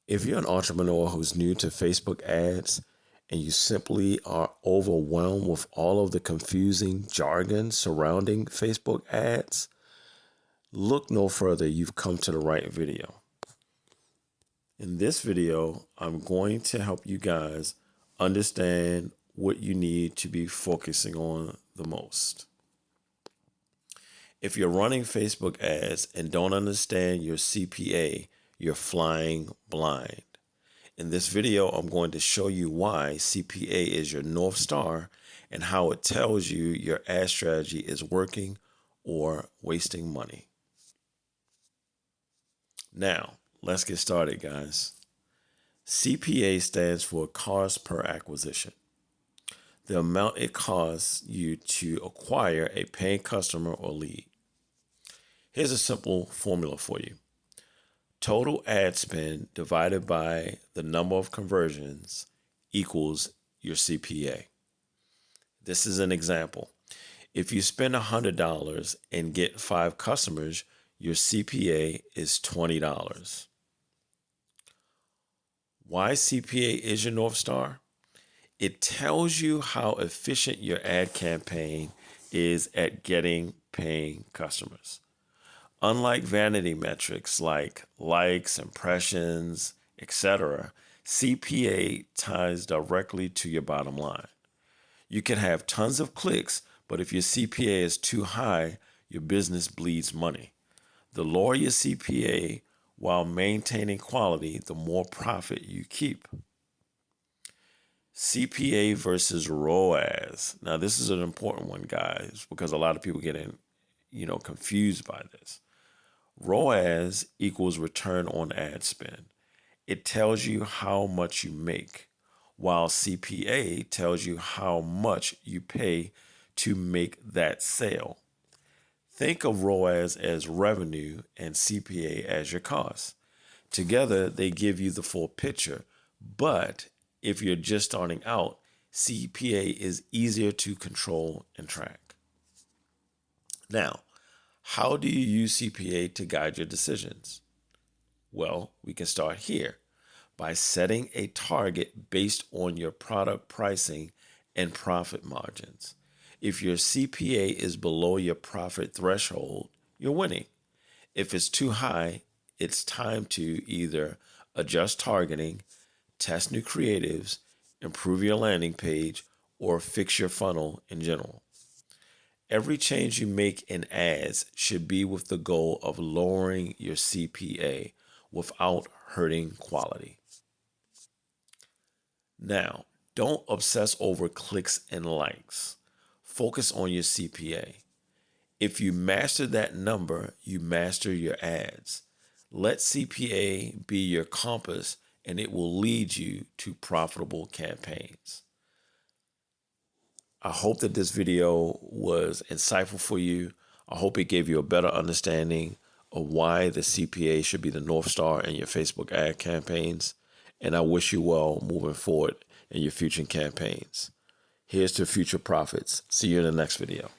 If you're an entrepreneur who's new to Facebook ads and you simply are overwhelmed with all of the confusing jargon surrounding Facebook ads, look no further. You've come to the right video. In this video, I'm going to help you guys understand what you need to be focusing on the most. If you're running Facebook ads and don't understand your CPA, you're flying blind. In this video, I'm going to show you why CPA is your North Star and how it tells you your ad strategy is working or wasting money. Now, let's get started, guys. CPA stands for cost per acquisition. The amount it costs you to acquire a paying customer or lead. Here's a simple formula for you. Total ad spend divided by the number of conversions equals your CPA. This is an example. If you spend $100 and get 5 customers, your CPA is $20. Why CPA is your North Star? It tells you how efficient your ad campaign is at getting paying customers. Unlike vanity metrics like likes, impressions, etc., CPA ties directly to your bottom line. You can have tons of clicks, but if your CPA is too high, your business bleeds money. The lower your CPA while maintaining quality, the more profit you keep. CPA versus ROAS. Now, this is an important one, guys, because a lot of people get confused by this. ROAS equals return on ad spend. It tells you how much you make, while CPA tells you how much you pay to make that sale. Think of ROAS as revenue and CPA as your cost. Together, they give you the full picture, but if you're just starting out, CPA is easier to control and track. Now, how do you use CPA to guide your decisions? Well, we can start here by setting a target based on your product pricing and profit margins. If your CPA is below your profit threshold, you're winning. If it's too high, it's time to either adjust targeting, test new creatives, improve your landing page, or fix your funnel in general. Every change you make in ads should be with the goal of lowering your CPA without hurting quality. Now, don't obsess over clicks and likes. Focus on your CPA. If you master that number, you master your ads. Let CPA be your compass, and it will lead you to profitable campaigns. I hope that this video was insightful for you. I hope it gave you a better understanding of why the CPA should be the North Star in your Facebook ad campaigns. And I wish you well moving forward in your future campaigns. Here's to future profits. See you in the next video.